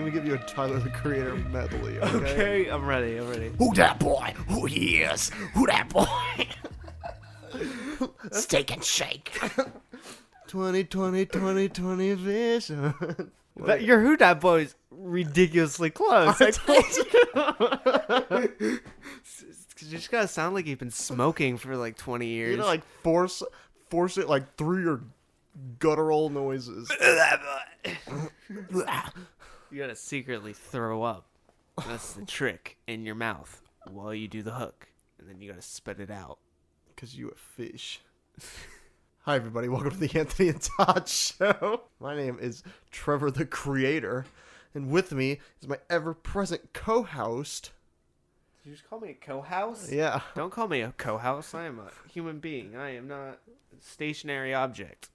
gonna give you a Tyler the Creator medley, okay? Okay, I'm ready. Who that boy? Who he is? Who that boy? Steak and shake. 2020 vision. Your Who Dat Boy's ridiculously close. I told You just gotta sound like you've been smoking for like 20 years. You know, like force it like through your guttural noises. You gotta secretly throw up. That's the trick, in your mouth while you do the hook. And then you gotta spit it out. Because you a fish. Hi, everybody. Welcome to the Anthony Todd Show. My name is Trevor the Creator. And with me is my ever-present co-host. Did you just call me a co-house? Yeah. Don't call me a co-house. I am a human being. I am not a stationary object.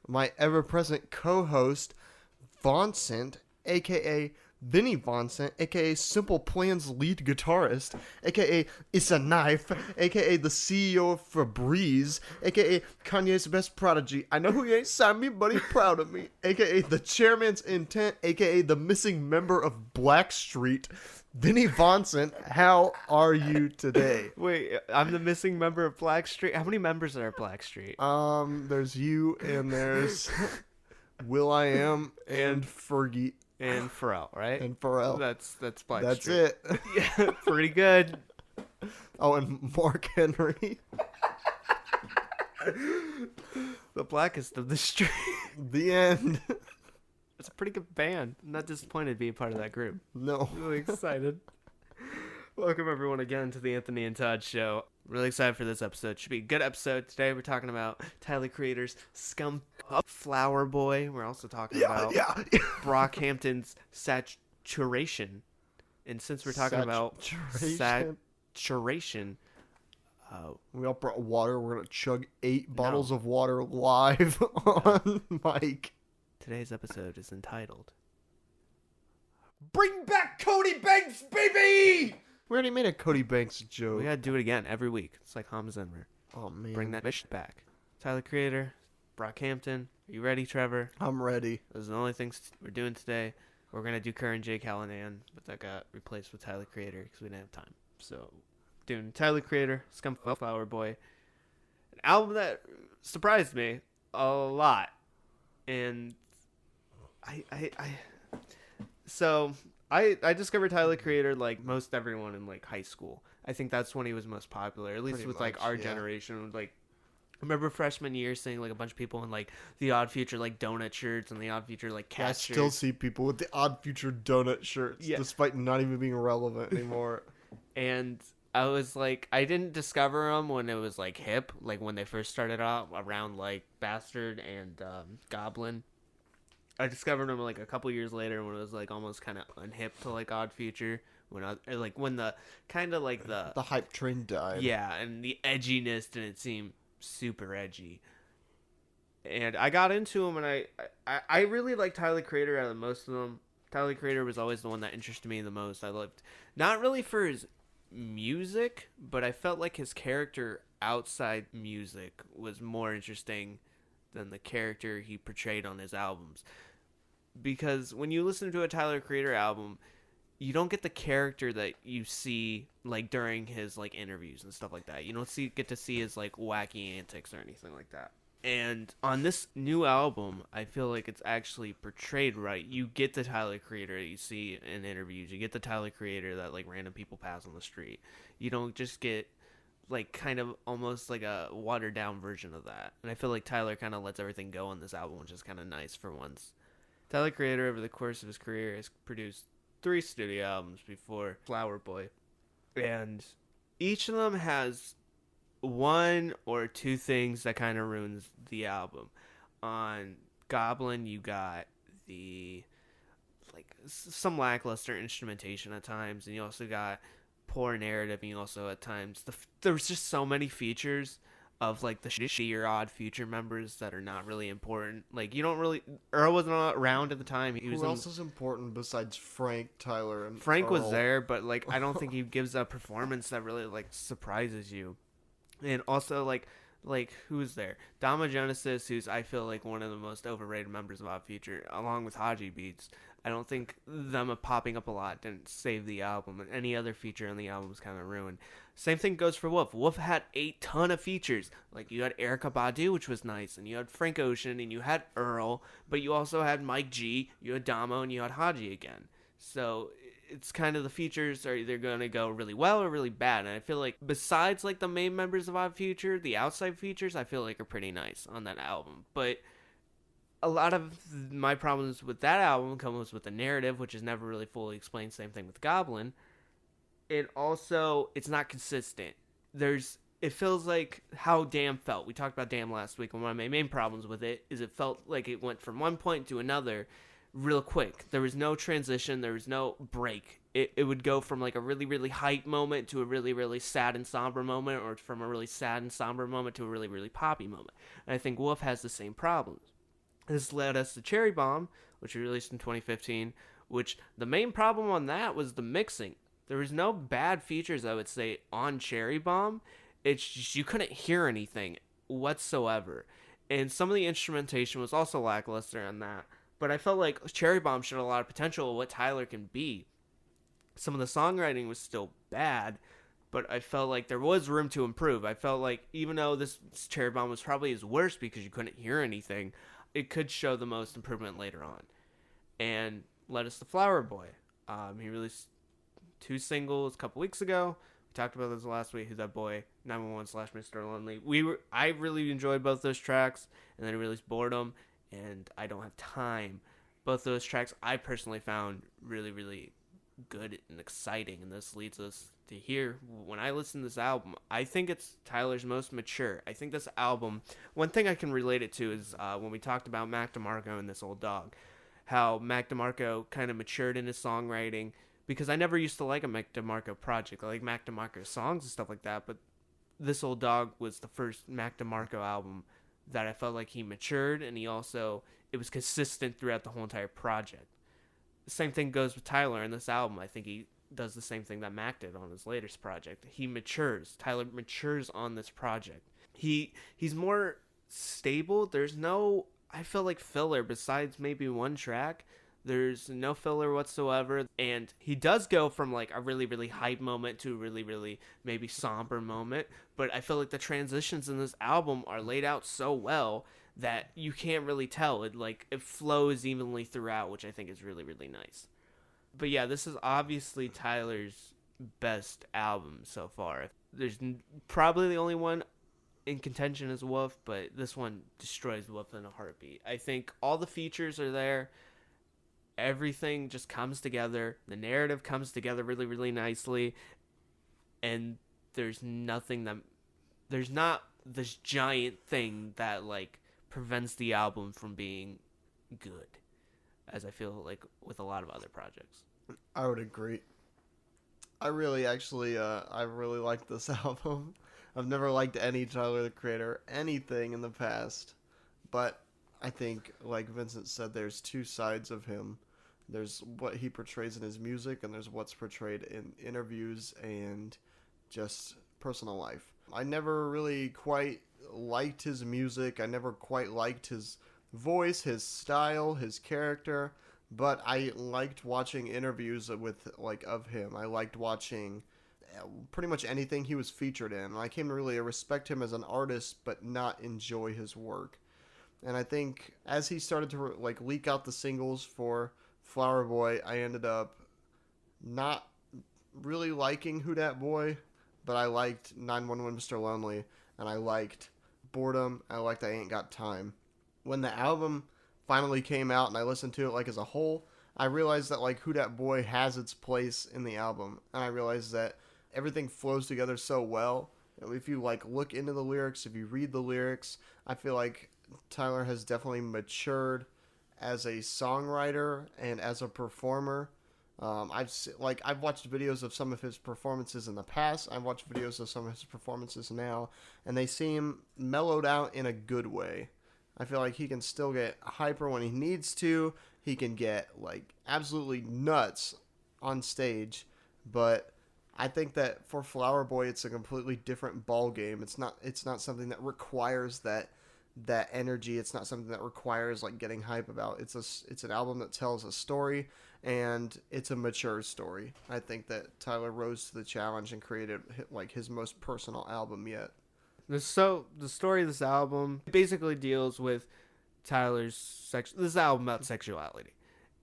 My ever-present co-host, Voncent, a.k.a. Vinny Voncent, a.k.a. Simple Plan's lead guitarist, a.k.a. It's a Knife, a.k.a. the CEO of Febreze, a.k.a. Kanye's best prodigy. I know he ain't signed me, but he's proud of me, a.k.a. the chairman's intent, a.k.a. the missing member of Blackstreet. Vinny Voncent, how are you today? Wait, I'm the missing member of Blackstreet? How many members are at Blackstreet? There's you, and there's Will.i.am, and Fergie. And Pharrell, right? And Pharrell. That's Blackstreet. That's it. Yeah, pretty good. Oh, and Mark Henry. The blackest of the street. The end. It's a pretty good band. I'm not disappointed to be a part of that group. No. Really excited. Welcome everyone again to the Anthony and Todd Show. Really excited for this episode. Should be a good episode. Today we're talking about Tyler Creator's Scum Flower Boy. We're also talking about Brockhampton's Saturation. And since we're talking about saturation, we all brought water. We're going to chug 8 bottles of water live on mic. Today's episode is entitled Bring back Cody Banks, baby! We already made a Cody Banks joke. We gotta do it again every week. It's like Hans Zimmer. Oh, man. Bring that bitch back. Tyler Creator, Brockhampton. Are you ready, Trevor? I'm ready. Those are the only things we're doing today. We're gonna do Kerr and Jay Callahan, but that got replaced with Tyler Creator because we didn't have time. So, doing Tyler Creator, Scum Flower Boy. An album that surprised me a lot. And I discovered Tyler Creator like most everyone in like high school. I think that's when he was most popular, at least with like our generation. Like, I remember freshman year seeing like a bunch of people in like the Odd Future like donut shirts and the Odd Future like cat shirts. I still see people with the Odd Future donut shirts, despite not even being relevant anymore. And I was like, I didn't discover them when it was like hip, like when they first started out around like Bastard and Goblin. I discovered them like a couple years later when it was like almost kind of unhip to like Odd Future, when the kind of like the hype train died. Yeah, and the edginess didn't seem super edgy. And I got into them, and I really like Tyler Creator out of most of them. Tyler Creator was always the one that interested me the most. I loved, not really for his music, but I felt like his character outside music was more interesting than the character he portrayed on his albums. Because when you listen to a Tyler Creator album, you don't get the character that you see like during his like interviews and stuff like that. You don't get to see his like wacky antics or anything like that. And on this new album, I feel like it's actually portrayed right. You get the Tyler Creator that you see in interviews. You get the Tyler Creator that like random people pass on the street. You don't just get like kind of almost like a watered down version of that. And I feel like Tyler kind of lets everything go on this album, which is kind of nice for once. Tyler Creator, over the course of his career, has produced 3 studio albums before Flower Boy. And each of them has 1 or 2 things that kind of ruins the album. On Goblin, you got the like some lackluster instrumentation at times, and you also got poor narrative, and you also at times there's just so many features of like the shittier Odd Future members that are not really important. Like, you don't really, Earl was not around at the time. Who else is important besides Frank, Tyler, and Frank Earl? was there, but like I don't think he gives a performance that really like surprises you. And also like who's there? Dama Genesis, who's I feel like one of the most overrated members of Odd Future, along with Haji Beats. I don't think them popping up a lot didn't save the album, and any other feature on the album was kind of ruined. Same thing goes for Wolf. Wolf had a ton of features. Like, you had Erykah Badu, which was nice, and you had Frank Ocean, and you had Earl, but you also had Mike G, you had Damo, and you had Haji again. So it's kind of, the features are either going to go really well or really bad, and I feel like besides like the main members of Odd Future, the outside features I feel like are pretty nice on that album. But a lot of my problems with that album comes with the narrative, which is never really fully explained. Same thing with Goblin. And also, it's not consistent. It feels like how Damn felt. We talked about Damn last week, and one of my main problems with it is it felt like it went from one point to another real quick. There was no transition. There was no break. It would go from like a really, really hype moment to a really, really sad and somber moment, or from a really sad and somber moment to a really, really poppy moment. And I think Wolf has the same problems. This led us to Cherry Bomb, which we released in 2015, which the main problem on that was the mixing. There was no bad features, I would say, on Cherry Bomb. It's just you couldn't hear anything whatsoever. And some of the instrumentation was also lackluster on that. But I felt like Cherry Bomb showed a lot of potential of what Tyler can be. Some of the songwriting was still bad, but I felt like there was room to improve. I felt like even though this Cherry Bomb was probably his worst because you couldn't hear anything, it could show the most improvement later on. And led us to Flower Boy. He released 2 singles a couple weeks ago. We talked about this last week. Who's That Boy? 911/Mr. Lonely. I really enjoyed both those tracks. And then he released Boredom, and I Don't Have Time. Both those tracks I personally found really, really good and exciting. And this leads us to here. When I listen to this album, I think it's Tyler's most mature. I think this album, one thing I can relate it to is when we talked about Mac DeMarco and This Old Dog, how Mac DeMarco kind of matured in his songwriting. Because I never used to like a Mac DeMarco project. I like Mac DeMarco songs and stuff like that. But This Old Dog was the first Mac DeMarco album that I felt like he matured. And it was consistent throughout the whole entire project. The same thing goes with Tyler in this album. I think he does the same thing that Mac did on his latest project. He matures. Tyler matures on this project. He's more stable. There's no, I feel like, filler besides maybe one track. There's no filler whatsoever. And he does go from like a really, really hype moment to a really, really maybe somber moment. But I feel like the transitions in this album are laid out so well that you can't really tell. It flows evenly throughout, which I think is really, really nice. But yeah, this is obviously Tyler's best album so far. There's probably the only one in contention is Wolf, but this one destroys Wolf in a heartbeat. I think all the features are there. Everything just comes together. The narrative comes together really, really nicely. And there's not this giant thing that like prevents the album from being good, as I feel like with a lot of other projects. I would agree. I really like this album. I've never liked any Tyler the Creator, anything in the past. But I think, like Vincent said, there's 2 sides of him. There's what he portrays in his music, and there's what's portrayed in interviews and just personal life. I never really quite liked his music. I never quite liked his voice, his style, his character. But I liked watching interviews of him. I liked watching pretty much anything he was featured in. And I came to really respect him as an artist, but not enjoy his work. And I think as he started to leak out the singles for Flower Boy, I ended up not really liking Who Dat Boy, but I liked 911 Mr. Lonely, and I liked Boredom. I liked I Ain't Got Time. When the album finally came out and I listened to it as a whole, I realized that Who Dat Boy has its place in the album, and I realized that everything flows together so well. If you look into the lyrics, if you read the lyrics, I feel like Tyler has definitely matured as a songwriter and as a performer. I've watched videos of some of his performances in the past. I've watched videos of some of his performances now, and they seem mellowed out in a good way. I feel like he can still get hyper when he needs to. He can get absolutely nuts on stage, but I think that for Flower Boy, it's a completely different ball game. It's not something that requires that energy. It's not something that requires getting hype about. It's an album that tells a story. and it's a mature story. I think that Tyler rose to the challenge and created like his most personal album yet. So the story of this album basically deals with this is an album about sexuality,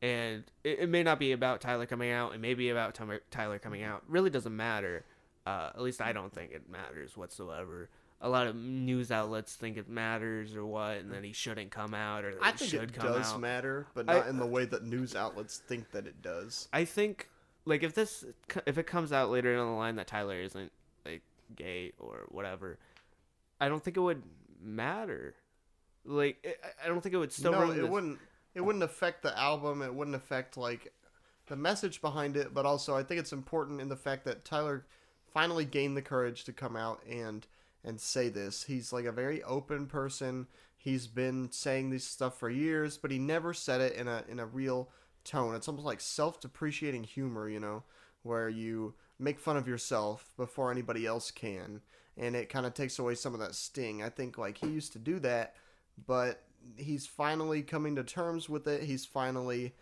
and it may not be about Tyler coming out. It may be about Tyler coming out. Really doesn't matter. At least I don't think it matters whatsoever. A lot of news outlets think it matters or what, and that he shouldn't come out, or that I he think should it come does out. matter, but not in the way that news outlets think that it does. I think, like, if it comes out later down the line that Tyler isn't like gay or whatever, I don't think it would matter. Like, I don't think it would still. No, it wouldn't. It wouldn't affect the album. It wouldn't affect like the message behind it. But also, I think it's important in the fact that Tyler finally gained the courage to come out and say this. He's like a very open person. He's been saying this stuff for years, but he never said it in a real tone. It's almost like self-depreciating humor, you know, where you make fun of yourself before anybody else can, and it kind of takes away some of that sting. I think like he used to do that, but he's finally coming to terms with it. He's finally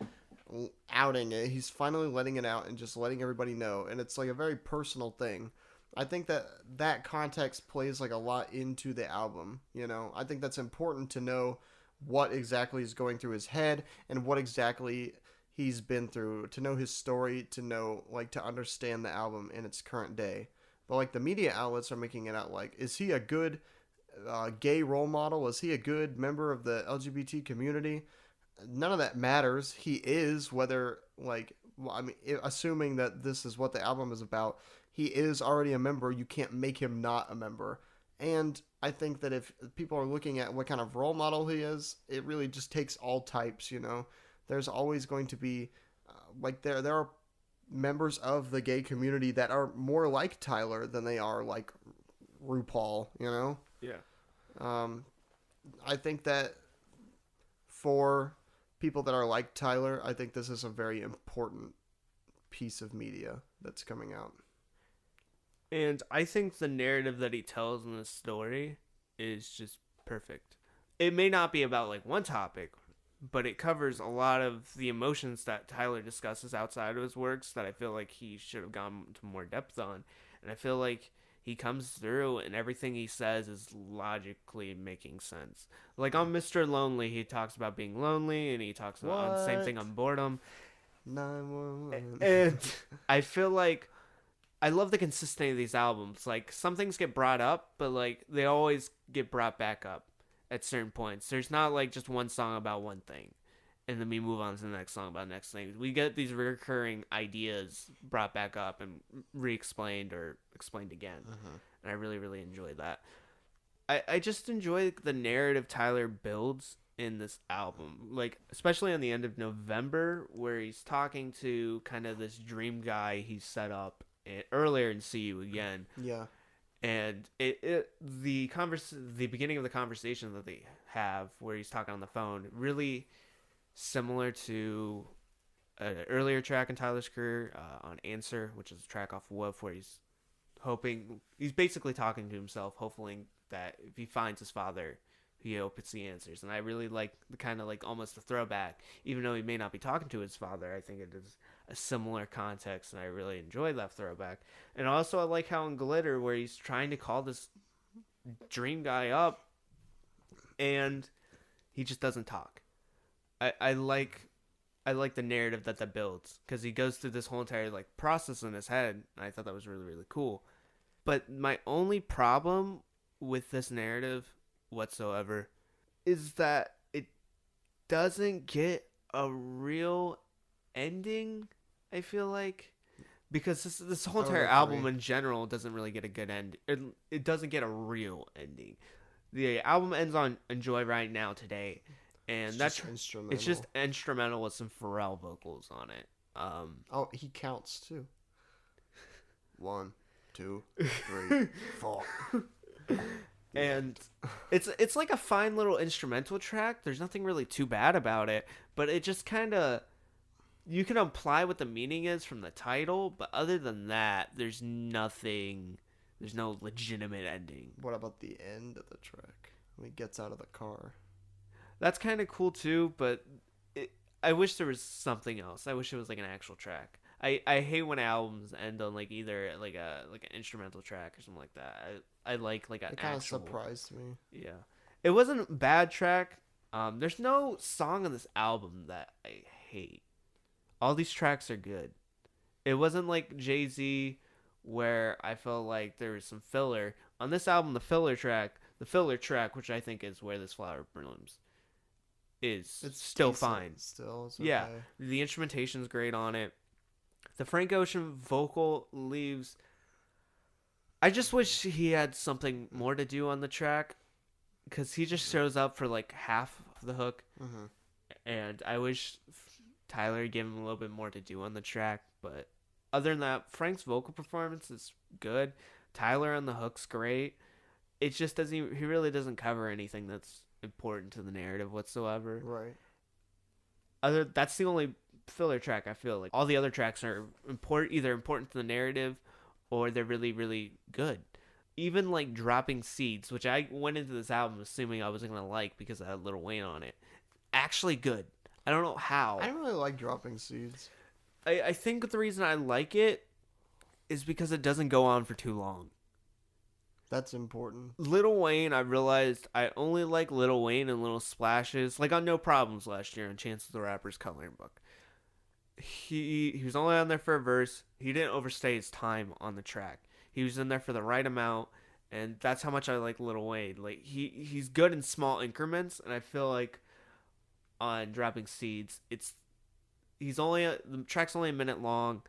outing it. He's finally letting it out and just letting everybody know, and it's like a very personal thing. I think that context plays like a lot into the album, you know. I think that's important to know what exactly is going through his head and what exactly he's been through, to know his story, to know, like, to understand the album in its current day. But like the media outlets are making it out like, is he a good gay role model? Is he a good member of the LGBT community? None of that matters. He is, whether like, well, I mean, assuming that this is what the album is about, he is already a member. You can't make him not a member. And I think that if people are looking at what kind of role model he is, it really just takes all types, you know. There's always going to be, like, there are members of the gay community that are more like Tyler than they are like RuPaul, you know? Yeah. I think that for people that are like Tyler, I think this is a very important piece of media that's coming out. And I think the narrative that he tells in this story is just perfect. It may not be about like one topic, but it covers a lot of the emotions that Tyler discusses outside of his works that I feel like he should have gone into more depth on. And I feel like he comes through and everything he says is logically making sense. Like on Mr. Lonely, he talks about being lonely, and he talks about on the same thing on boredom. 911. And I feel like I love the consistency of these albums. Like, some things get brought up, but like they always get brought back up at certain points. There's not like just one song about one thing, and then we move on to the next song about the next thing. We get these recurring ideas brought back up and re-explained or explained again. And I really, really enjoy that. I just enjoy the narrative Tyler builds in this album, like especially on the end of November, where he's talking to kind of this dream guy he set up earlier in See You Again. Yeah. And the beginning of the conversation that they have, where he's talking on the phone, really similar to an earlier track in Tyler's career, on Answer, which is a track off Woof, where he's basically talking to himself, hoping that if he finds his father, he opens the answers. And I really like the kind of like almost a throwback, even though he may not be talking to his father. I think it is a similar context, and I really enjoy that throwback. And also I like how in Glitter, where he's trying to call this dream guy up and he just doesn't talk. I like the narrative that builds, because he goes through this whole entire like process in his head, and I thought that was really, really cool. But my only problem with this narrative whatsoever is that it doesn't get a real ending, I feel like, because this whole entire album in general doesn't really get a good end. It doesn't get a real ending. The album ends on Enjoy Right Now Today, and that's instrumental. It's just instrumental with some Pharrell vocals on it. Oh, he counts too. 1, 2, 3, 4. And it's like a fine little instrumental track. There's nothing really too bad about it, but it just kind of, you can imply what the meaning is from the title, but other than that, there's no legitimate ending. What about the end of the track when he gets out of the car? That's kind of cool too, but I wish there was something else. I wish it was like an actual track. I hate when albums end on like either like an instrumental track or something like that. I like an It kind of actual. surprised me. Yeah, it wasn't a bad track. There's no song on this album that I hate. All these tracks are good. It wasn't like Jay-Z where I felt like there was some filler. On this album, the filler track, which I think is Where This Flower Blooms, is It's still decent. fine. Still, it's okay. Yeah, the instrumentation's great on it. The Frank Ocean vocal leaves. I just wish he had something more to do on the track, because he just shows up for like half of the hook, and I wish Tyler gave him a little bit more to do on the track. But other than that, Frank's vocal performance is good. Tyler on the hook's great. It just doesn't. He really doesn't cover anything that's important to the narrative whatsoever. Right. That's the only filler track. I feel like all the other tracks are either important to the narrative, or they're really, really good. Even like Dropping Seeds, which I went into this album assuming I wasn't gonna like because it had Lil Wayne on it, actually good. I don't know how. I don't really like Dropping Seeds. I think the reason I like it is because it doesn't go on for too long. That's important. Lil Wayne, I realized I only like Lil Wayne and Little Splashes. Like on No Problems last year on Chance the Rapper's coloring book. He was only on there for a verse. He didn't overstay his time on the track. He was in there for the right amount, and that's how much I like Lil Wayne. Like he's good in small increments, and I feel like on Dropping Seeds, the track's only a minute long,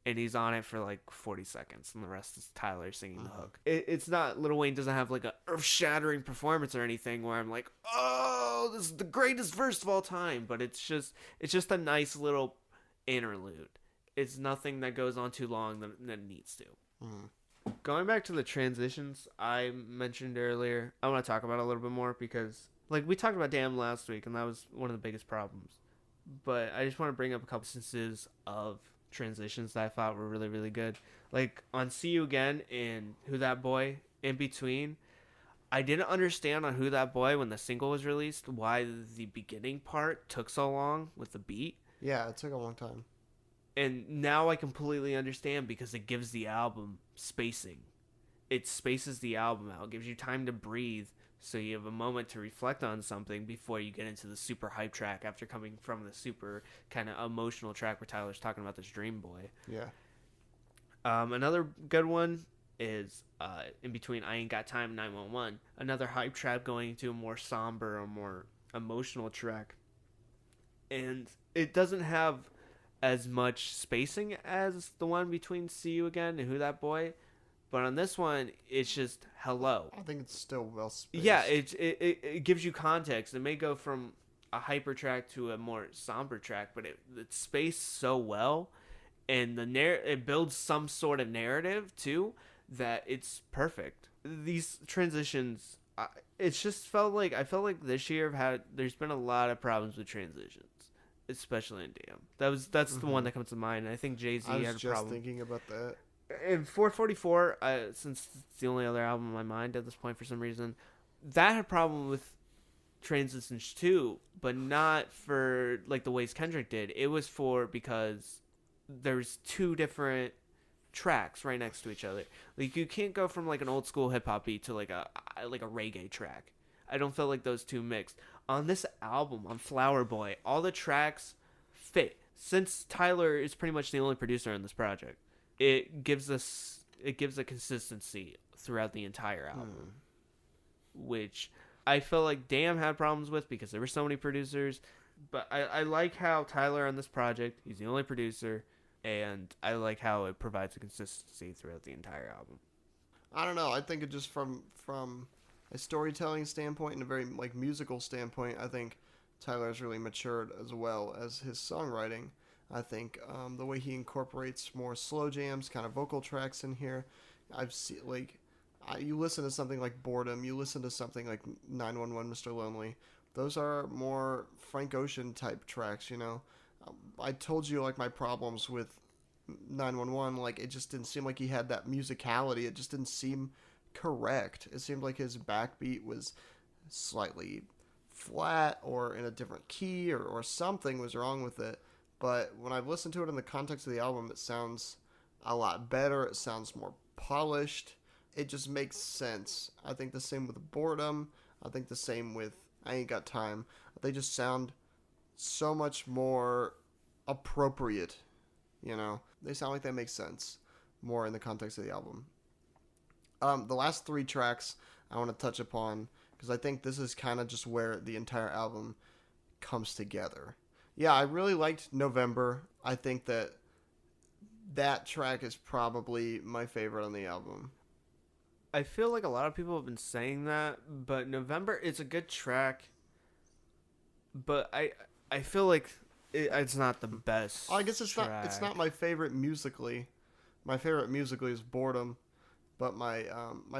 and he's on it for like 40 seconds, and the rest is Tyler singing the hook. It's not, Lil Wayne doesn't have like a earth-shattering performance or anything where I'm like, oh, this is the greatest verse of all time. But it's just a nice little interlude. It's nothing that goes on too long than it needs to. Going back to the transitions I mentioned earlier, I want to talk about it a little bit more because, like, we talked about Damn last week, and that was one of the biggest problems. But I just want to bring up a couple instances of transitions that I thought were really, really good. Like, on See You Again and Who That Boy, In Between, I didn't understand on Who That Boy when the single was released why the beginning part took so long with the beat. Yeah, it took a long time. And now I completely understand because it gives the album spacing. It spaces the album out. It gives you time to breathe so you have a moment to reflect on something before you get into the super hype track after coming from the super kind of emotional track where Tyler's talking about this dream boy. Yeah. Another good one is In Between I Ain't Got Time 911. Another hype track going into a more somber or more emotional track. And it doesn't have as much spacing as the one between See You Again and Who That Boy, but on this one it's just hello. I think it's still well spaced. Yeah, it gives you context. It may go from a hyper track to a more somber track, but it's spaced so well, and it builds some sort of narrative too that it's perfect. These transitions, it's just I felt like this year there's been a lot of problems with transitions. Especially in Damn. That's the one that comes to mind. I think Jay-Z had a problem. I was just thinking about that. In 444, since it's the only other album in my mind at this point for some reason, that had a problem with transitions too, but not for like the ways Kendrick did. It was because there's two different tracks right next to each other. Like you can't go from like an old school hip hop beat to like a reggae track. I don't feel like those two mixed. On this album, on Flower Boy, all the tracks fit. Since Tyler is pretty much the only producer on this project, it gives a consistency throughout the entire album. Which I feel like Damn had problems with because there were so many producers. But I like how Tyler on this project, he's the only producer, and I like how it provides a consistency throughout the entire album. I don't know. I think it just from a storytelling standpoint and a very like musical standpoint, I think Tyler has really matured as well as his songwriting. I think the way he incorporates more slow jams, kind of vocal tracks in here. I've seen you listen to something like Boredom, you listen to something like 911 Mr. Lonely. Those are more Frank Ocean type tracks, you know. I told you like my problems with 911, like it just didn't seem like he had that musicality. It just didn't seem correct. It seemed like his backbeat was slightly flat or in a different key or something was wrong with it. But when I've listened to it in the context of the album, it sounds a lot better. It sounds more polished. It just makes sense. I think the same with Boredom. I think the same with I Ain't Got Time. They just sound so much more appropriate, you know? They sound like they make sense more in the context of the album. The last 3 tracks I want to touch upon, because I think this is kind of just where the entire album comes together. Yeah, I really liked November. I think that track is probably my favorite on the album. I feel like a lot of people have been saying that, but November is a good track. But I feel like it's not the best. I guess it's not my favorite musically. My favorite musically is Boredom, but my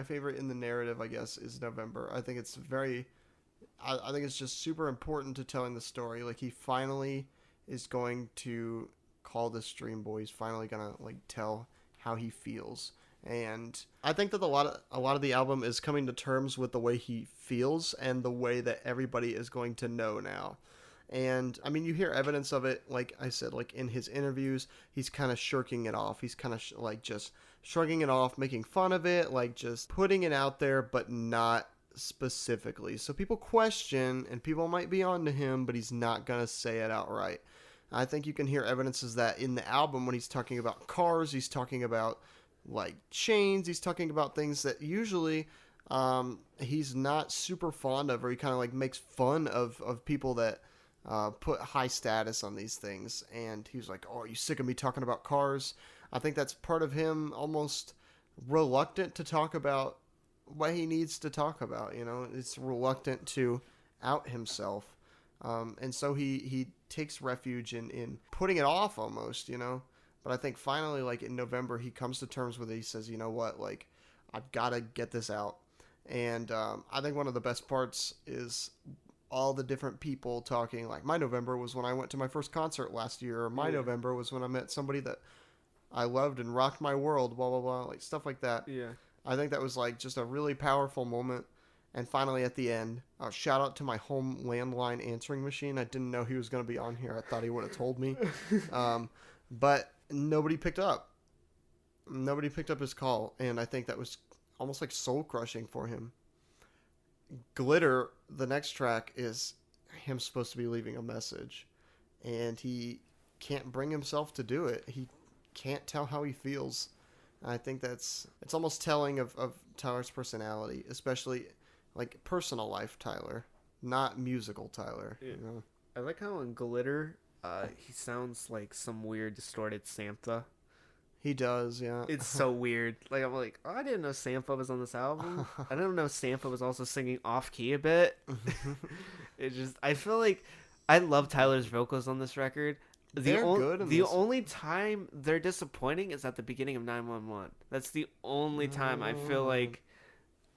favorite in the narrative, I guess, is November. I think it's I think it's just super important to telling the story. Like, he finally is going to call this Dream Boy. He's finally gonna like tell how he feels. And I think that a lot of the album is coming to terms with the way he feels and the way that everybody is going to know now. And I mean, you hear evidence of it, like I said, like in his interviews, he's kind of shirking it off. He's kind of like just shrugging it off, making fun of it, like just putting it out there, but not specifically. So people question and people might be on to him, but he's not going to say it outright. I think you can hear evidences that in the album when he's talking about cars, he's talking about like chains, he's talking about things that usually he's not super fond of, or he kind of like makes fun of people that put high status on these things. And he was like, oh, are you sick of me talking about cars? I think that's part of him almost reluctant to talk about what he needs to talk about, you know. It's reluctant to out himself. And so he takes refuge in putting it off almost, you know. But I think finally, like in November, he comes to terms with it. He says, you know what, like, I've got to get this out. And I think one of the best parts is all the different people talking, like, my November was when I went to my first concert last year, or my November was when I met somebody that I loved and rocked my world, blah, blah, blah, like stuff like that. Yeah. I think that was like just a really powerful moment. And finally at the end, shout out to my home landline answering machine. I didn't know he was going to be on here. I thought he would have told me. But nobody picked up. Nobody picked up his call. And I think that was almost like soul crushing for him. Glitter, the next track, is him supposed to be leaving a message. And he can't bring himself to do it. He can't tell how he feels. I think it's almost telling of Tyler's personality, especially like personal life Tyler, not musical Tyler. Yeah. You know? I like how in Glitter, he sounds like some weird distorted Sampha. He does, yeah. It's so weird. Like, I'm like, oh, I didn't know Sampha was on this album. I didn't know Sampha was also singing off key a bit. I feel like I love Tyler's vocals on this record. They're good in The this. only time they're disappointing is at the beginning of 911. That's the only time I feel like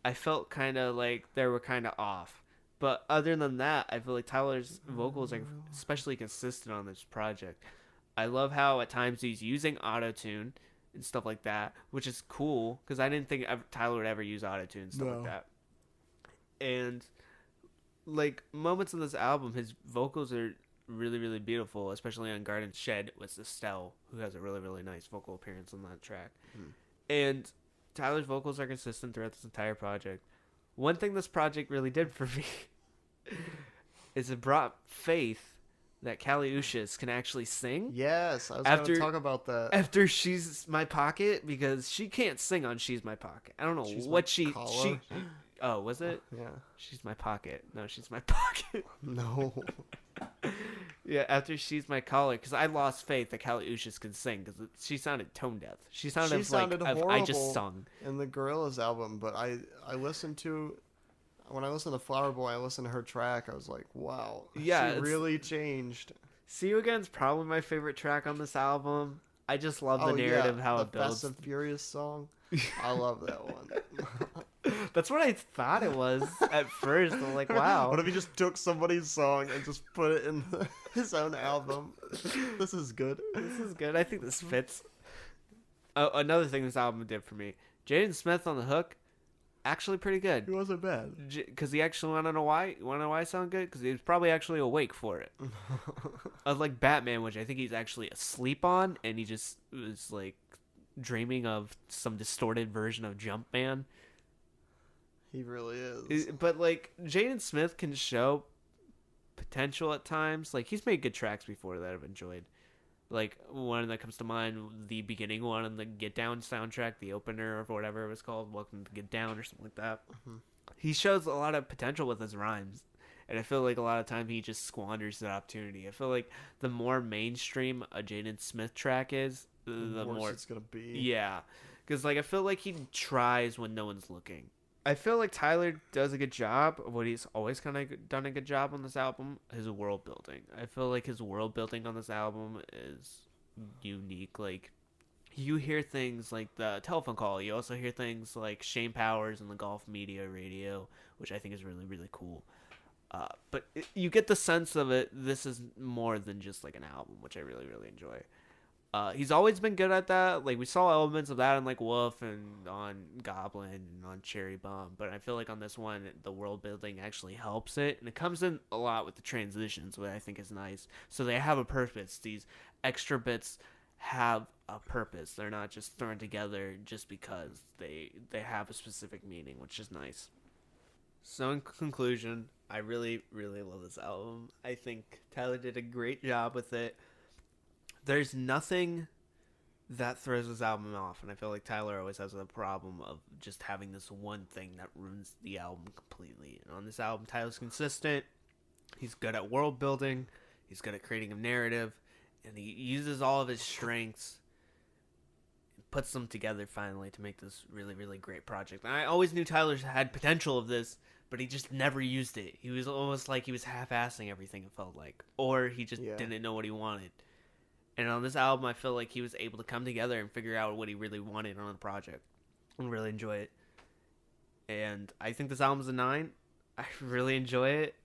I felt kind of like they were kind of off. But other than that, I feel like Tyler's vocals are especially consistent on this project. I love how at times he's using auto-tune and stuff like that, which is cool because I didn't think Tyler would ever use auto-tune and stuff like that. And like moments in this album, his vocals are really, really beautiful, especially on Garden Shed with Estelle, who has a really, really nice vocal appearance on that track. And Tyler's vocals are consistent throughout this entire project. One thing this project really did for me is it brought faith that Callie Uchis can actually sing. Yes, I was going to talk about that. After She's My Pocket, because she can't sing on She's My Pocket. I don't know what she oh, was it? Yeah. She's My Pocket. No, She's My Pocket. No. Yeah, after She's My Collar, because I lost faith that Callie Uchis could sing, because she sounded tone deaf. She sounded horrible I just sung. In the Gorillaz album, but when I listened to Flower Boy, I listened to her track, I was like, wow. Yeah, she really changed. See You Again's probably my favorite track on this album. I just love the narrative, how it builds. The Fast and Furious song. I love that one. That's what I thought it was at first. I'm like, wow. What if he just took somebody's song and just put it in his own album? This is good. This is good. I think this fits. Oh, another thing this album did for me. Jaden Smith on the hook, actually pretty good. He wasn't bad. Because he actually want to know why. You want to know why it sounded good? Because he was probably actually awake for it. Unlike Batman, which I think he's actually asleep on, and he just was like dreaming of some distorted version of Jumpman. He really is. But like Jaden Smith can show potential at times. Like he's made good tracks before that I've enjoyed. Like one that comes to mind, the beginning one on the Get Down soundtrack, the opener or whatever it was called, Welcome to Get Down or something like that. Mm-hmm. He shows a lot of potential with his rhymes, and I feel like a lot of time he just squanders that opportunity. I feel like the more mainstream a Jaden Smith track is, the more it's gonna be. Yeah, because like I feel like he tries when no one's looking. I feel like Tyler does a good job of what he's always kind of done a good job on this album, his world building. I feel like his world building on this album is unique. Like, you hear things like the telephone call. You also hear things like Shane Powers and the Golf Media Radio, which I think is really, really cool. But you get the sense of it. This is more than just like an album, which I really, really enjoy. He's always been good at that. Like we saw elements of that in like Wolf and on Goblin and on Cherry Bomb, but I feel like on this one the world building actually helps it, and it comes in a lot with the transitions, which I think is nice. So they have a purpose. These extra bits have a purpose. They're not just thrown together just because they have a specific meaning, which is nice. So in conclusion, I really, really love this album. I think Tyler did a great job with it. There's nothing that throws this album off, and I feel like Tyler always has a problem of just having this one thing that ruins the album completely. And on this album, Tyler's consistent. He's good at world building. He's good at creating a narrative, and he uses all of his strengths and puts them together finally to make this really, really great project. And I always knew Tyler had potential of this, but he just never used it. He was almost like he was half-assing everything, it felt like, or he just didn't know what he wanted. And on this album, I feel like he was able to come together and figure out what he really wanted on the project and really enjoy it. And I think this album's a 9. I really enjoy it.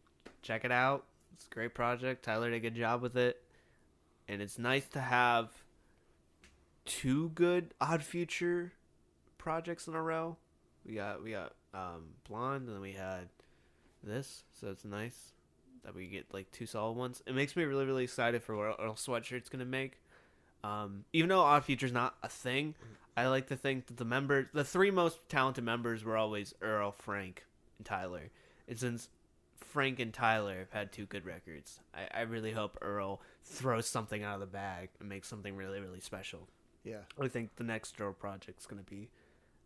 Check it out. It's a great project. Tyler did a good job with it. And it's nice to have 2 good Odd Future projects in a row. We got Blonde, and then we had this. So it's nice that we get like 2 solid ones. It makes me really, really excited for what Earl Sweatshirt's gonna make. Even though Odd Future's not a thing, I like to think that the 3 most talented members were always Earl, Frank, and Tyler. And since Frank and Tyler have had 2 good records, I really hope Earl throws something out of the bag and makes something really, really special. Yeah. I think the next Earl project's gonna be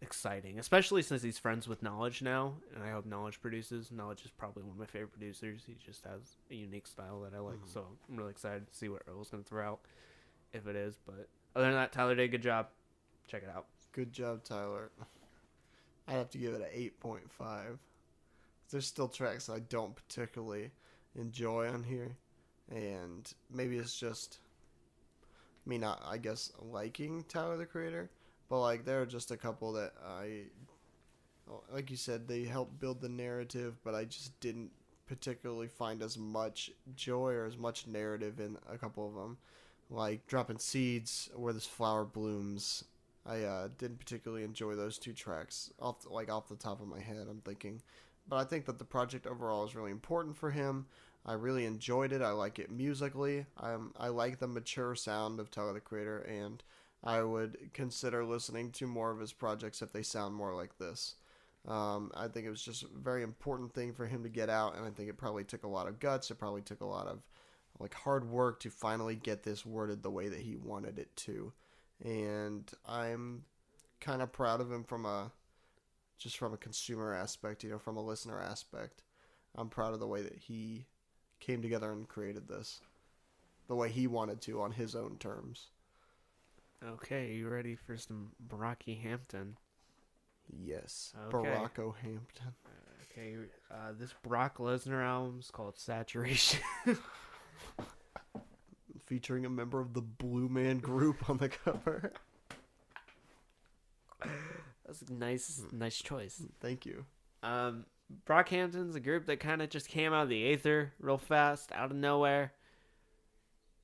exciting, especially since he's friends with Knowledge now, and I hope Knowledge produces. Knowledge is probably one of my favorite producers. He just has a unique style that I like, so I'm really excited to see what Earl's going to throw out, if it is. But other than that, Tyler did a good job. Check it out. Good job, Tyler. I'd have to give it an 8.5. There's still tracks I don't particularly enjoy on here, and maybe it's just me not, I guess, liking Tyler, the Creator. But, like, there are just a couple that like you said, they help build the narrative, but I just didn't particularly find as much joy or as much narrative in a couple of them. Like, Dropping Seeds, Where This Flower Blooms. I didn't particularly enjoy those 2 tracks off the top of my head, I'm thinking. But I think that the project overall is really important for him. I really enjoyed it. I like it musically. I like the mature sound of Tyler, the Creator, and I would consider listening to more of his projects if they sound more like this. I think it was just a very important thing for him to get out, and I think it probably took a lot of guts. It probably took a lot of hard work to finally get this worded the way that he wanted it to. And I'm kind of proud of him from a consumer aspect, from a listener aspect. I'm proud of the way that he came together and created this the way he wanted to on his own terms. Okay, you ready for some Brockhampton? Yes. Okay. Brockhampton. Okay, this Brock Lesnar album is called Saturation. Featuring a member of the Blue Man Group on the cover. That's a nice choice. Thank you. Brockhampton's a group that kind of just came out of the aether real fast, out of nowhere.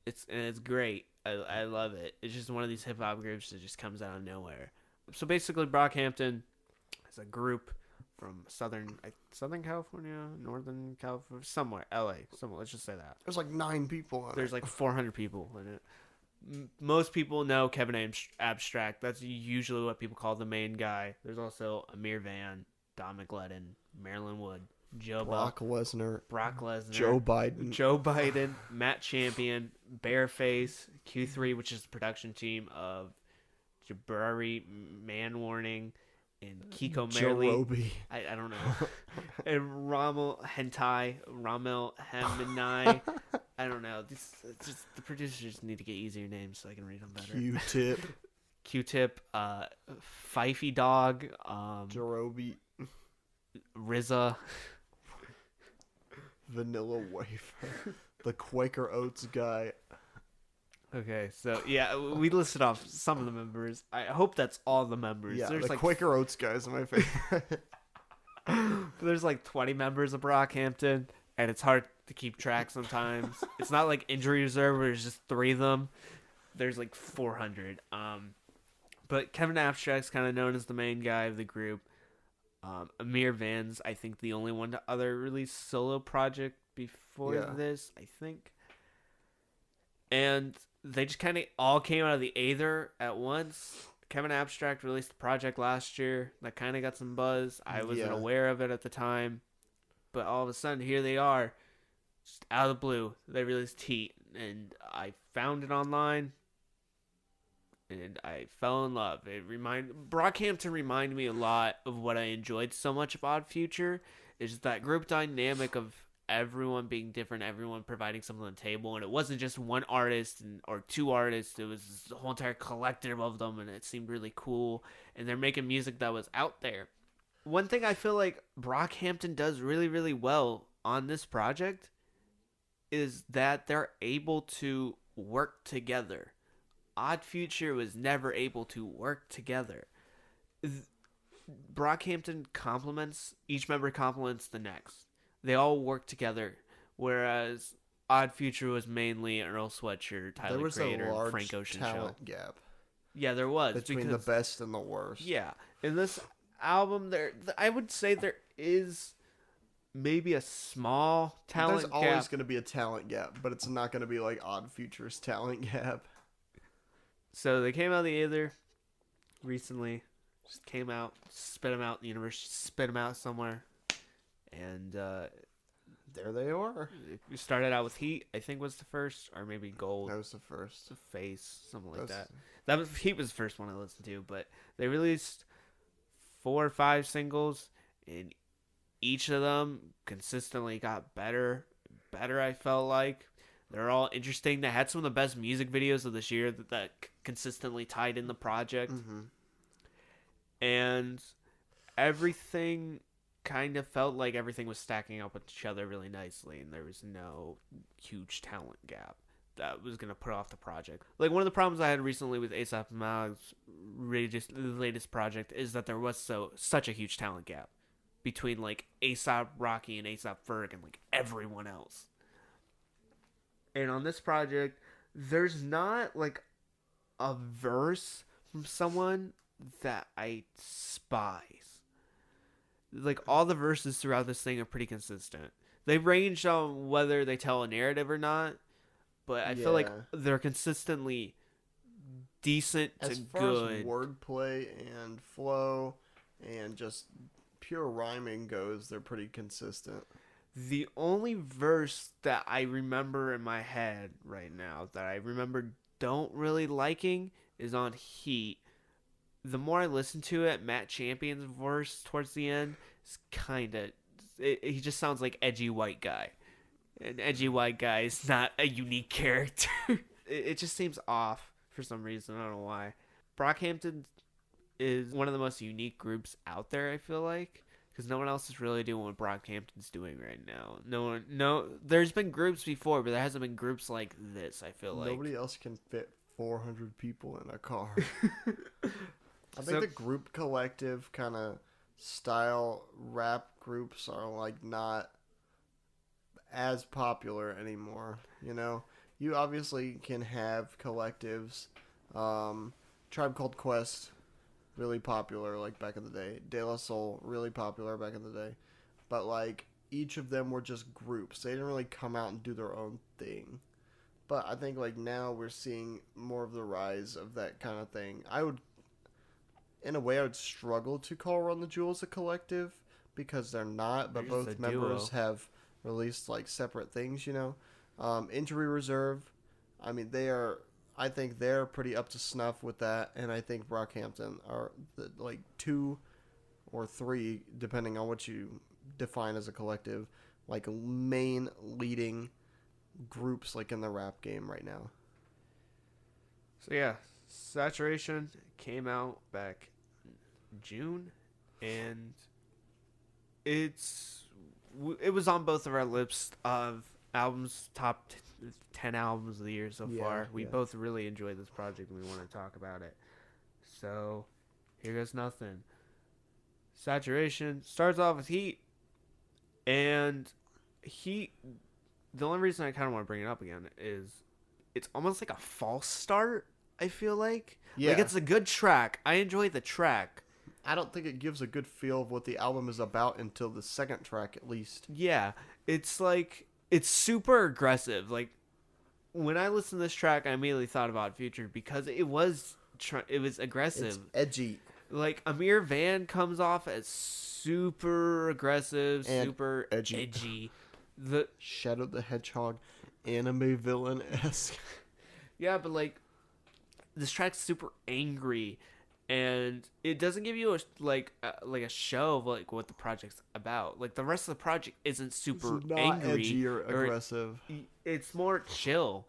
It's great. I love it. It's just one of these hip-hop groups that just comes out of nowhere. So basically, Brockhampton is a group from Southern California, Northern California, somewhere, LA, somewhere. Let's just say that. There's like 9 people on There's it. like 400 people in it. Most people know Kevin Abstract. That's usually what people call the main guy. There's also Amir Van, Don McLeodin, Marilyn Wood, Brock Lesnar, Joe Joe Biden. Matt Champion, Bareface, Q3, which is the production team of Jabari Man Warning, and Kiko Merley. Jerobi. I don't know. And Ramel Heminai. I don't know. The producers need to get easier names so I can read them better. Q-Tip, Fifey Dog, Jerobi. RZA. Vanilla Wafer. The Quaker Oats Guy. Okay, so yeah, we listed off some of the members. I hope that's all the members. Yeah, There's the like Quaker Oats Guy is my favorite. there's like 20 members of Brockhampton, and it's hard to keep track sometimes. It's not like Injury Reserve where there's just 3 of them. There's like 400. But Kevin Abstract's kind of known as the main guy of the group. Amir Van's, I think, the only one to other release solo project before this, I think. And they just kind of all came out of the aether at once. Kevin Abstract released a project last year that kind of got some buzz. I wasn't aware of it at the time. But all of a sudden, here they are. Just out of the blue. They released Heat. And I found it online. And I fell in love. Brockhampton reminded me a lot of what I enjoyed so much of Odd Future. Is that group dynamic of everyone being different, everyone providing something on the table, and it wasn't just one artist or 2 artists. It was the whole entire collective of them, and it seemed really cool. And they're making music that was out there. One thing I feel like Brockhampton does really, really well on this project is that they're able to work together. Odd Future was never able to work together. Brockhampton each member complements the next. They all work together, whereas Odd Future was mainly an Earl Sweatshirt, Tyler Creator, and Frank Ocean talent gap. Yeah, there was. Between the best and the worst. Yeah. In this album, I would say there is maybe a small talent gap. There's always going to be a talent gap, but it's not going to be like Odd Future's talent gap. So they came out of the aether recently. Just came out, spit them out in the universe, spit them out somewhere. And there they are. We started out with Heat, I think was the first, or maybe Gold. That was the first. Face, something like that. Heat was the first one I listened to, but they released 4 or 5 singles, and each of them consistently got better. I felt like. They're all interesting. They had some of the best music videos of this year that consistently tied in the project. Mm-hmm. And everything kind of felt like everything was stacking up with each other really nicely, and there was no huge talent gap that was going to put off the project. Like, one of the problems I had recently with A$AP Mag's latest project is that there was such a huge talent gap between, like, A$AP Rocky and A$AP Ferg and, like, everyone else. And on this project, there's not, like, a verse from someone that I despise. Like, all the verses throughout this thing are pretty consistent. They range on whether they tell a narrative or not, but I feel like they're consistently decent to good. As far as wordplay and flow and just pure rhyming goes, they're pretty consistent. The only verse that I remember in my head right now that I remember don't really liking is on Heat. The more I listen to it, Matt Champion's verse towards the end is kind of... He just sounds like edgy white guy. An edgy white guy is not a unique character. It just seems off for some reason. I don't know why. Brockhampton is one of the most unique groups out there, I feel like. Because no one else is really doing what Brockhampton's doing right now. There's been groups before, but there hasn't been groups like this, I feel like. Nobody else can fit 400 people in a car. I think the group collective kind of style rap groups are like not as popular anymore. You know, you obviously can have collectives. Tribe Called Quest really popular like back in the day. De La Soul, really popular back in the day. But like each of them were just groups. They didn't really come out and do their own thing. But I think like now we're seeing more of the rise of that kind of thing. In a way, I would struggle to call Run the Jewels a collective because they're not. But They're just both a members duo. have released like separate things. Injury Reserve. I mean, I think they're pretty up to snuff with that, and I think Brockhampton are like 2 or 3, depending on what you define as a collective, like main leading groups like in the rap game right now. So yeah, Saturation came out back June, and it was on both of our lists of albums, top 10 albums of the year so far. We both really enjoyed this project and we want to talk about it. So here goes nothing. Saturation starts off with Heat, and Heat, the only reason I kind of want to bring it up again is it's almost like a false start, I feel like. Yeah. Like, it's a good track. I enjoy the track. I don't think it gives a good feel of what the album is about until the second track, at least. Yeah, it's like, it's super aggressive. Like, when I listened to this track, I immediately thought about Future because it was aggressive. It's edgy. Like, Amir Van comes off as super aggressive, And super edgy. The Shadow the Hedgehog, anime villain-esque. Yeah, but like, this track's super angry, and it doesn't give you a show of like what the project's about. Like, the rest of the project isn't super It's not angry edgy or aggressive. It's more chill,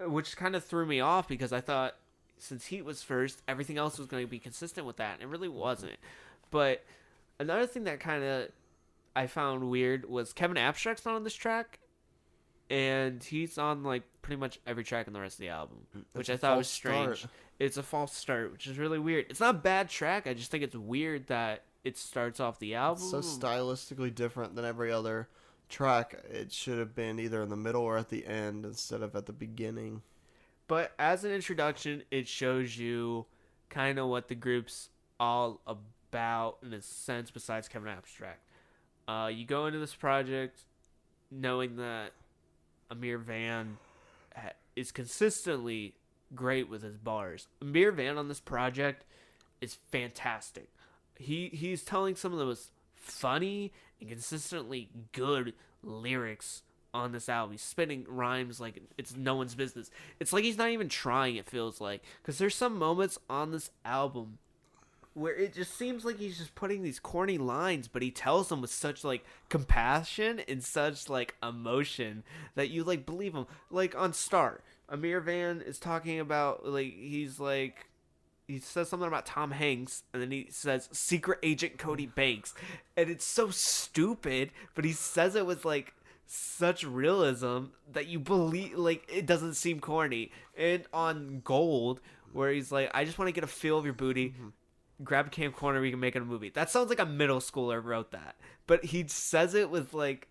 which kind of threw me off because I thought since Heat was first, everything else was going to be consistent with that, and it really wasn't. But another thing that kind of I found weird was Kevin Abstract's not on this track, and he's on like pretty much every track in the rest of the album, which I thought was strange. It's a false start, which is really weird. It's not a bad track. I just think it's weird that it starts off the album. It's so stylistically different than every other track. It should have been either in the middle or at the end instead of at the beginning. But as an introduction, it shows you kind of what the group's all about in a sense besides Kevin Abstract. You go into this project knowing that Amir Van is consistently great with his bars. Amir Van on this project is fantastic. He's telling some of the most funny and consistently good lyrics on this album. He's spitting rhymes like it's no one's business. It's like he's not even trying, it feels like. Because there's some moments on this album where it just seems like he's just putting these corny lines, but he tells them with such like compassion and such like emotion that you like believe him. Like on Star, Amir Van is talking about he says something about Tom Hanks, and then he says Secret Agent Cody Banks, and it's so stupid, but he says it with like such realism that you believe, like, it doesn't seem corny. And on Gold, where he's like, I just want to get a feel of your booty. Grab a camcorder, we can make it a movie. That sounds like a middle schooler wrote that. But he says it with like,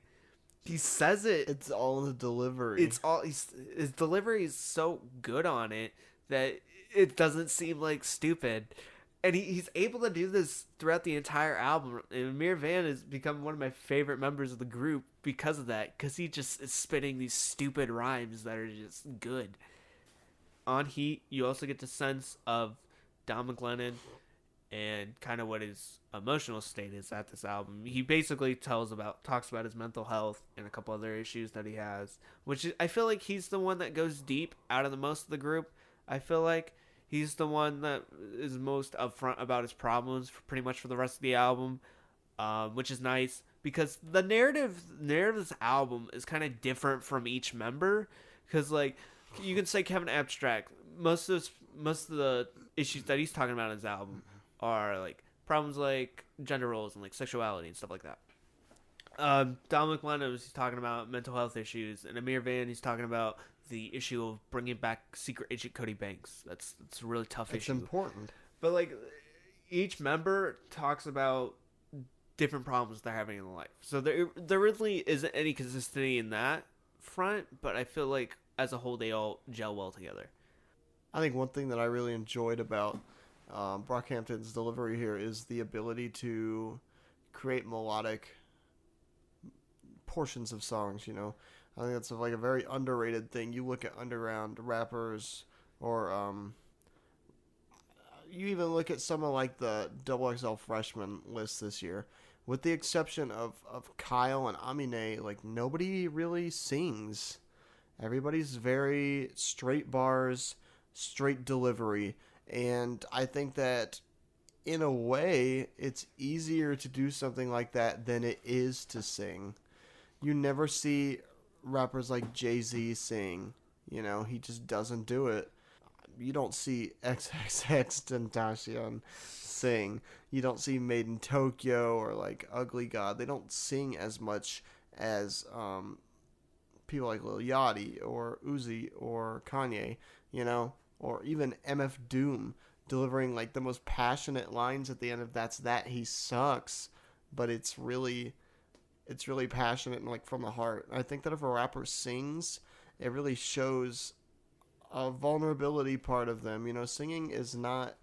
he says it. It's all in the delivery. His delivery is so good on it that it doesn't seem like stupid. And he's able to do this throughout the entire album. And Amir Van has become one of my favorite members of the group because of that. Because he just is spitting these stupid rhymes that are just good. On Heat, you also get the sense of Don McLennan and kind of what his emotional state is at this album. He basically talks about his mental health and a couple other issues that he has, which I feel like he's the one that goes deep out of the most of the group. I feel like he's the one that is most upfront about his problems pretty much for the rest of the album, which is nice because the narrative of this album is kind of different from each member. Because like you can say Kevin Abstract, most of the issues that he's talking about in his album are like problems like gender roles and like sexuality and stuff like that. Don McLennan he's talking about mental health issues, and Amir Van he's talking about the issue of bringing back Secret Agent Cody Banks. That's a really tough issue. It's important. But like each member talks about different problems they're having in life. So there really isn't any consistency in that front, but I feel like as a whole they all gel well together. I think one thing that I really enjoyed about Brockhampton's delivery here is the ability to create melodic portions of songs. I think that's like a very underrated thing. You look at underground rappers, or you even look at some of like the XXL freshman list this year. With the exception of Kyle and Amine, like nobody really sings. Everybody's very straight bars, straight delivery. And I think that in a way, it's easier to do something like that than it is to sing. You never see rappers like Jay-Z sing. He just doesn't do it. You don't see XXXTentacion sing. You don't see Made in Tokyo or like Ugly God. They don't sing as much as people like Lil Yachty or Uzi or Kanye, or even MF Doom delivering like the most passionate lines at the end of That's That. He sucks, but it's really passionate and like from the heart. I think that if a rapper sings, it really shows a vulnerability part of them. Singing is not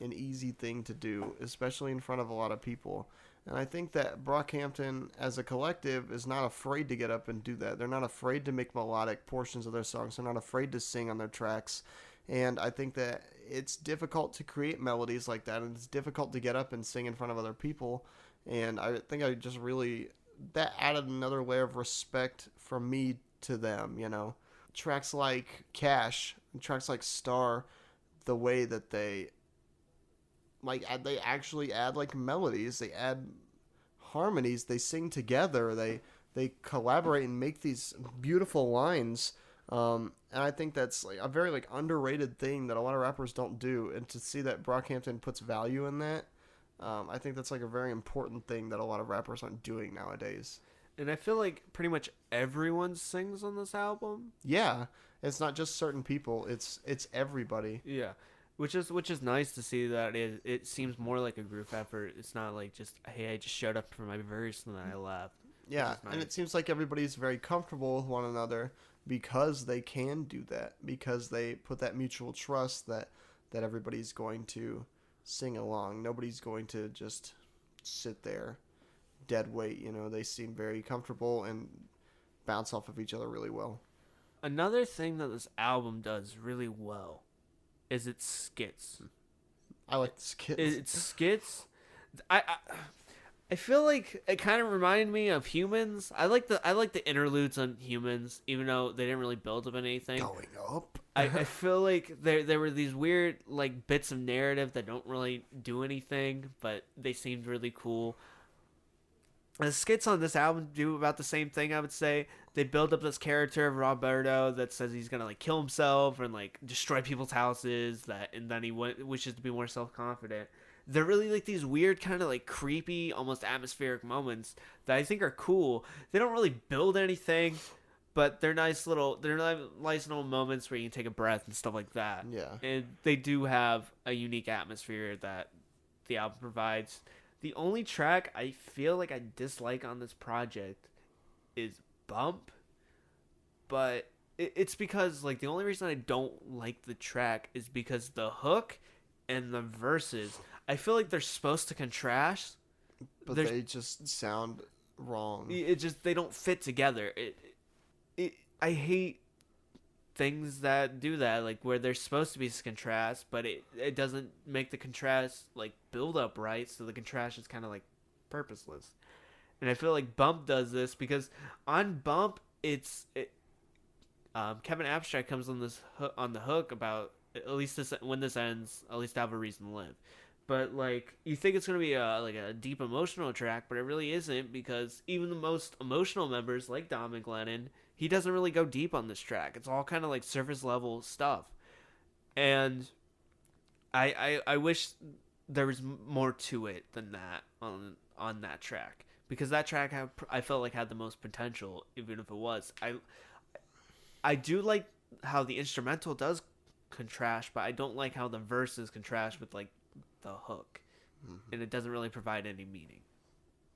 an easy thing to do, especially in front of a lot of people. And I think that Brockhampton as a collective is not afraid to get up and do that. They're not afraid to make melodic portions of their songs. They're not afraid to sing on their tracks. And I think that it's difficult to create melodies like that, and it's difficult to get up and sing in front of other people. And I think that added another layer of respect from me to them, Tracks like Cash and tracks like Star, the way that they actually add like melodies, they add harmonies, they sing together, they collaborate and make these beautiful lines. And I think that's like a very like underrated thing that a lot of rappers don't do. And to see that Brockhampton puts value in that, I think that's like a very important thing that a lot of rappers aren't doing nowadays. And I feel like pretty much everyone sings on this album. Yeah, it's not just certain people; it's everybody. Yeah, which is nice to see that it seems more like a group effort. It's not like just, hey, I just showed up for my verse and then I left. Yeah, Nice. and it seems like everybody's very comfortable with one another because they can do that, because they put that mutual trust that everybody's going to sing along. Nobody's going to just sit there dead weight. They seem very comfortable and bounce off of each other really well. Another thing that this album does really well is its skits. I like the skits. Its skits. I feel like it kind of reminded me of Humans. I like the interludes on Humans, even though they didn't really build up anything. Going up. I feel like there were these weird like bits of narrative that don't really do anything, but they seemed really cool. The skits on this album do about the same thing, I would say. They build up this character of Roberto that says he's gonna like kill himself and like destroy people's houses, and then he wishes to be more self-confident. They're really like these weird kind of like creepy, almost atmospheric moments that I think are cool. They don't really build anything, but they're nice little moments where you can take a breath and stuff like that. Yeah. And they do have a unique atmosphere that the album provides. The only track I feel like I dislike on this project is Bump, but it's because like the only reason I don't like the track is because the hook and the verses, I feel like they're supposed to contrast, but they just sound wrong. They don't fit together. I hate things that do that, like where they're supposed to be contrast, but it doesn't make the contrast like build up right, so the contrast is kind of like purposeless. And I feel like Bump does this because on Bump Kevin Abstract comes on the hook about at least when this ends, at least I have a reason to live. But like you think it's gonna be a deep emotional track, but it really isn't, because even the most emotional members like Dominic Lennon, he doesn't really go deep on this track. It's all kind of like surface level stuff, and I wish there was more to it than that on that track, because that track I felt like had the most potential, even if it was. I do like how the instrumental does contrast, but I don't like how the verses contrast with like the hook, and it doesn't really provide any meaning.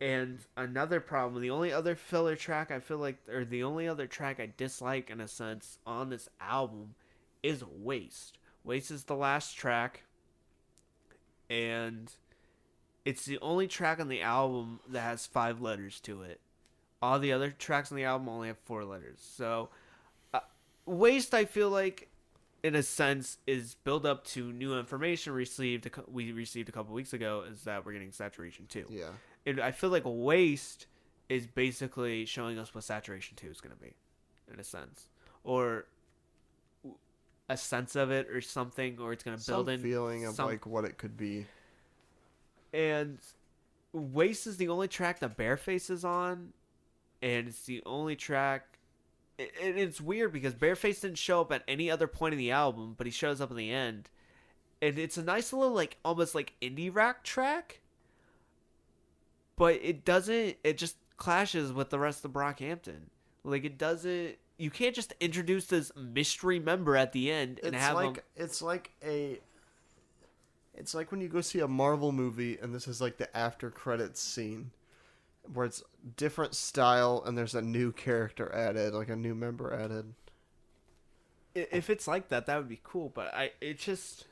And another problem, the only other filler track I feel like, or the only other track I dislike in a sense on this album, is Waste. Waste is the last track, and it's the only track on the album that has 5 letters to it. All the other tracks on the album only have 4 letters. So, Waste, I feel like, in a sense, is build up to new information we received a couple weeks ago, is that we're getting Saturation 2. Yeah. And I feel like Waste is basically showing us what Saturation 2 is going to be, in a sense. Or a sense of it or something, or it's going to build in feeling of like what it could be. And Waste is the only track that Bareface is on, and it's the only track. And it's weird because Bareface didn't show up at any other point in the album, but he shows up in the end. And it's a nice little, like, almost like indie rock track. But it doesn't, it just clashes with the rest of Brockhampton. Like, it doesn't, you can't just introduce this mystery member at the end and have him. It's like when you go see a Marvel movie and this is like the after credits scene where it's different style and there's a new character added, like a new member added. If it's like that, that would be cool. But it's just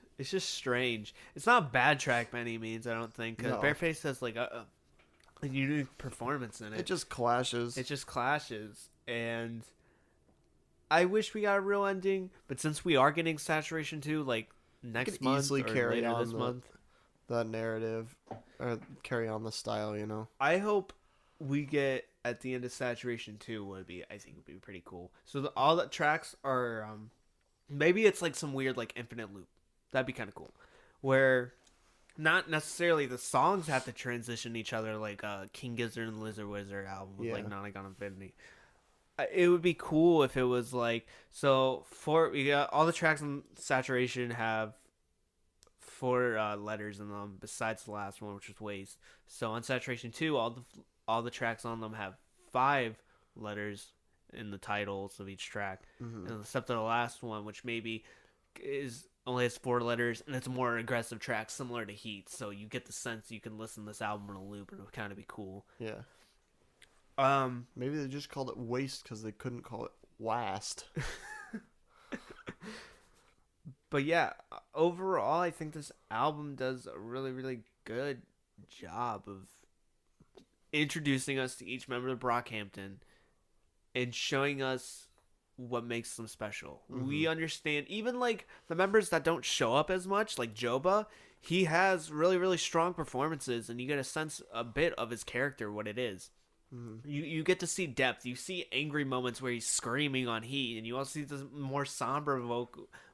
strange. It's not a bad track by any means, I don't think. Because Bareface has like a unique performance in it. It just clashes. And I wish we got a real ending. But since we are getting Saturation 2, like next month easily or carry later on this month, the narrative or carry on the style, you know. I hope we get at the end of Saturation 2 I think would be pretty cool. So all the tracks are maybe it's like some weird like infinite loop. That'd be kind of cool. Where not necessarily the songs have to transition each other like King Gizzard and Lizard Wizard album with like Nonagon Infinity. It would be cool if it was like, so we got all the tracks on Saturation have 4 letters in them besides the last one, which was Waste. So on Saturation 2, all the tracks on them have 5 letters in the titles of each track, and except for the last one, which maybe only has 4 letters, and it's a more aggressive track similar to Heat. So you get the sense you can listen to this album in a loop, and it would kind of be cool. Yeah. Maybe they just called it Waste because they couldn't call it Wast. But yeah, overall, I think this album does a really, really good job of introducing us to each member of Brockhampton and showing us what makes them special. We understand, even like the members that don't show up as much, like Joba, he has really, really strong performances, and you get a sense a bit of his character, what it is. You get to see depth. You see angry moments where he's screaming on Heat, and you also see the more somber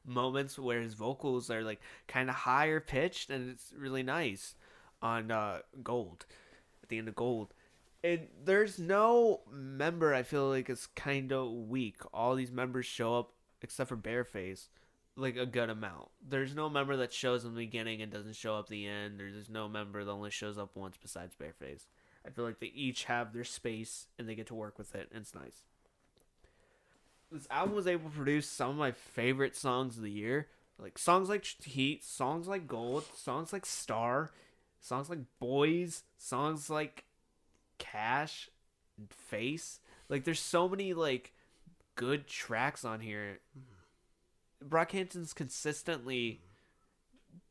moments where his vocals are like kind of higher pitched, and it's really nice on Gold, at the end of Gold. And there's no member I feel like is kind of weak. All these members show up except for Bareface, like a good amount. There's no member that shows in the beginning and doesn't show up at the end. There's no member that only shows up once besides Bareface. I feel like they each have their space and they get to work with it, and it's nice. This album was able to produce some of my favorite songs of the year. Like songs like Heat, songs like Gold, songs like Star, songs like Boys, songs like Cash and Face. Like there's so many like good tracks on here. Brockhampton's consistently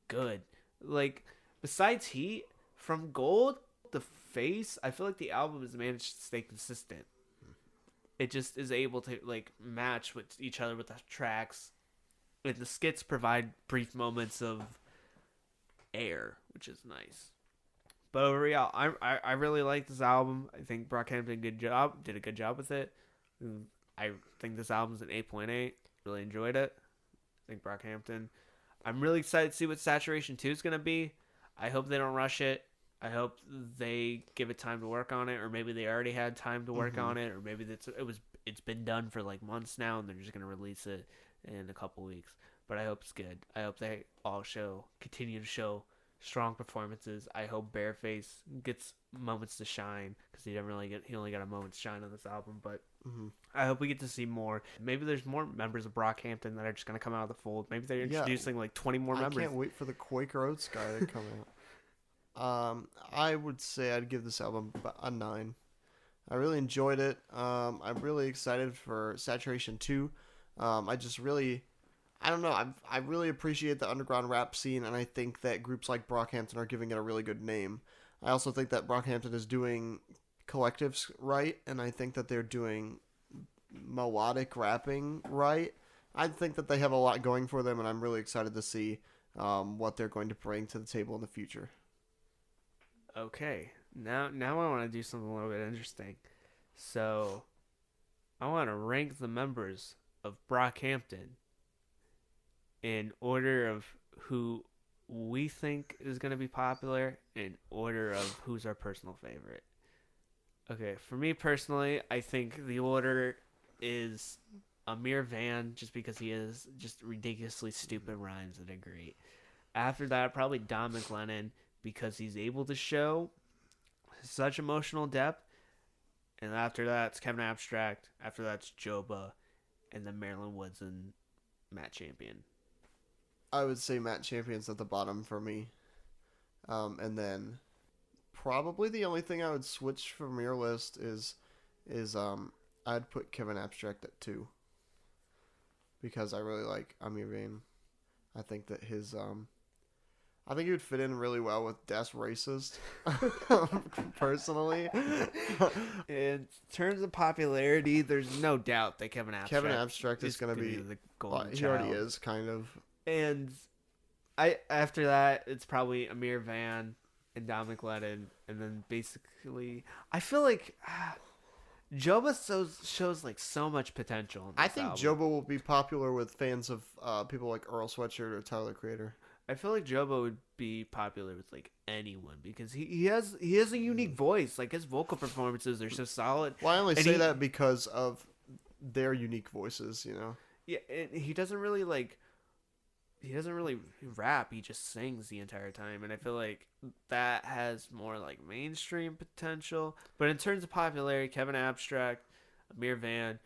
good. Like besides Heat, from Gold to Face, I feel like the album has managed to stay consistent. It just is able to like match with each other with the tracks, and the skits provide brief moments of air, which is nice. But overall, I really like this album. I think Brockhampton did a good job with it. I think this album's an 8.8. Really enjoyed it. I think Brockhampton. I'm really excited to see what Saturation 2 is gonna be. I hope they don't rush it. I hope they give it time to work on it, or maybe they already had time to work on it, or maybe it's been done for like months now, and they're just gonna release it in a couple weeks. But I hope it's good. I hope they all continue to show strong performances. I hope Bareface gets moments to shine, because he only got a moment to shine on this album. But I hope we get to see more. Maybe there's more members of Brockhampton that are just gonna come out of the fold. Maybe they're introducing like 20 more members. I can't wait for the Quaker Oats Guy to come out. I would say I'd give this album a 9. I really enjoyed it. I'm really excited for Saturation 2. I don't know. I really appreciate the underground rap scene, and I think that groups like Brockhampton are giving it a really good name. I also think that Brockhampton is doing collectives right, and I think that they're doing melodic rapping right. I think that they have a lot going for them, and I'm really excited to see what they're going to bring to the table in the future. Okay, now I want to do something a little bit interesting. So, I want to rank the members of Brockhampton in order of who we think is going to be popular, in order of who's our personal favorite. Okay, for me personally, I think the order is Amir Van, just because he has just ridiculously stupid rhymes that are great. After that, probably Don McLennan, because he's able to show such emotional depth. And after that, it's Kevin Abstract. After that's Joba, and then Marilyn Woods and Matt Champion. I would say Matt Champion's at the bottom for me. And then probably the only thing I would switch from your list is I'd put Kevin Abstract at 2. Because I really like Amir Van. I think that I think he would fit in really well with Das Racist, personally. In terms of popularity, there's no doubt that Kevin Abstract is going to be the golden he child. already is, kind of. And after that, it's probably Amir Van and Don McLennan, and then basically, I feel like Joba shows like so much potential. In this I think album. Joba will be popular with fans of people like Earl Sweatshirt or Tyler Creator. I feel like Joba would be popular with like anyone because he has a unique voice. Like his vocal performances are so solid. Well, I only say that because of their unique voices, you know. Yeah, and he doesn't really rap. He just sings the entire time, and I feel like that has more like mainstream potential. But in terms of popularity, Kevin Abstract, Amir Van,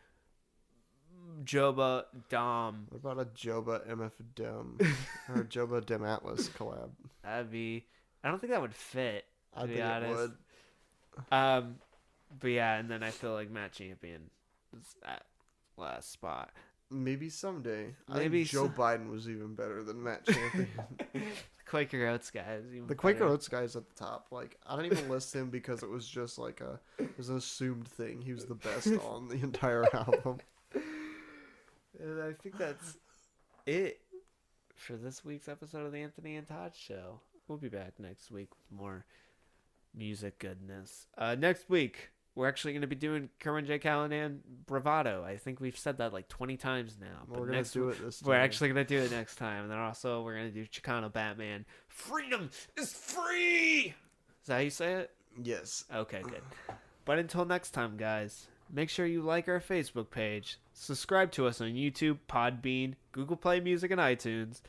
Joba, Dom. What about a Joba MF Dem or Joba Dem Atlas collab? I don't think that would fit. To be honest. It would. But yeah, and then I feel like Matt Champion is at last spot. Maybe someday. Maybe I think Joe Biden was even better than Matt Champion. Quaker Oats Guy is even The Quaker Oats Guy is at the top. Like, I don't even list him because it was just like it was an assumed thing. He was the best on the entire album. And I think that's it for this week's episode of the Anthony and Todd Show. We'll be back next week with more music goodness. Next week, we're actually going to be doing Kerwin J. Callahan Bravado. I think we've said that like 20 times now. But we're going to do it this time. We're actually going to do it next time. And then also, we're going to do Chicano Batman. Freedom is free! Is that how you say it? Yes. Okay, good. But until next time, guys, make sure you like our Facebook page, subscribe to us on YouTube, Podbean, Google Play Music, and iTunes.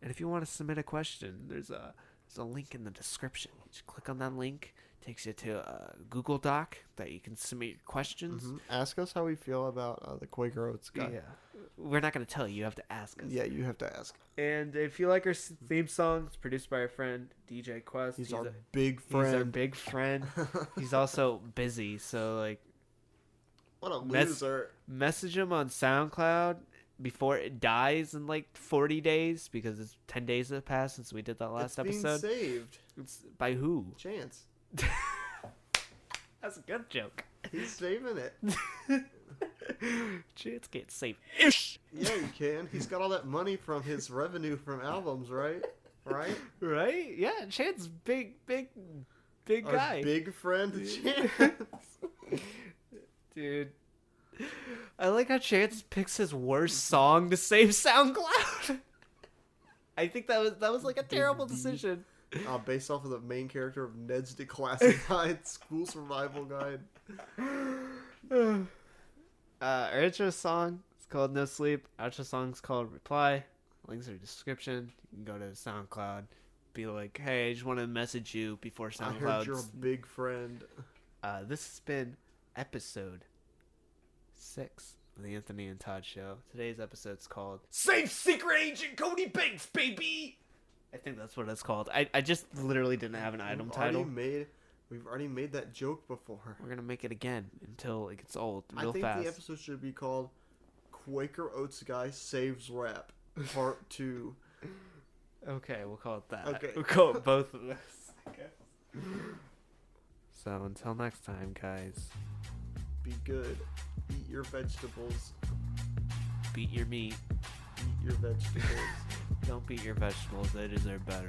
And if you want to submit a question, there's a link in the description. Just click on that link. Takes you to a Google Doc that you can submit your questions. Mm-hmm. Ask us how we feel about the Quaker Oats Guy. Yeah. We're not going to tell you. You have to ask us. Yeah, you have to ask. And if you like our theme song, it's produced by our friend, DJ Quest. He's our big friend. He's our big friend. He's also busy, so like... What a loser. Message him on SoundCloud before it dies in like 40 days, because it's 10 days have passed since we did that last episode. It's being saved. It's by who? Chance. That's a good joke. He's saving it. Chance can't save ish. Yeah, he can. He's got all that money from his revenue from albums, right? Right? Right? Yeah, Chance, big Our guy. big friend, Chance. Dude. I like how Chance picks his worst song to save SoundCloud. I think that was like a terrible decision. Based off of the main character of Ned's Declassified School Survival Guide. Our intro song is called No Sleep. Outro song's called Reply. Links are in the description. You can go to SoundCloud. Be like, hey, I just want to message you before SoundCloud. I heard you're a big friend. This has been episode 6 of the Anthony and Todd Show. Today's episode's called Safe Secret Agent Cody Banks, baby! I think that's what it's called. I just literally didn't have an item title. We've already made that joke before. We're going to make it again until it gets old real I think fast. the episode should be called Quaker Oats Guy Saves Rap. Part 2. Okay, we'll call it that. Okay. We'll call it both of us. Okay. So until next time, guys, Be good. Eat your vegetables. beat your meat. Eat your vegetables. Don't beat your vegetables. They deserve better.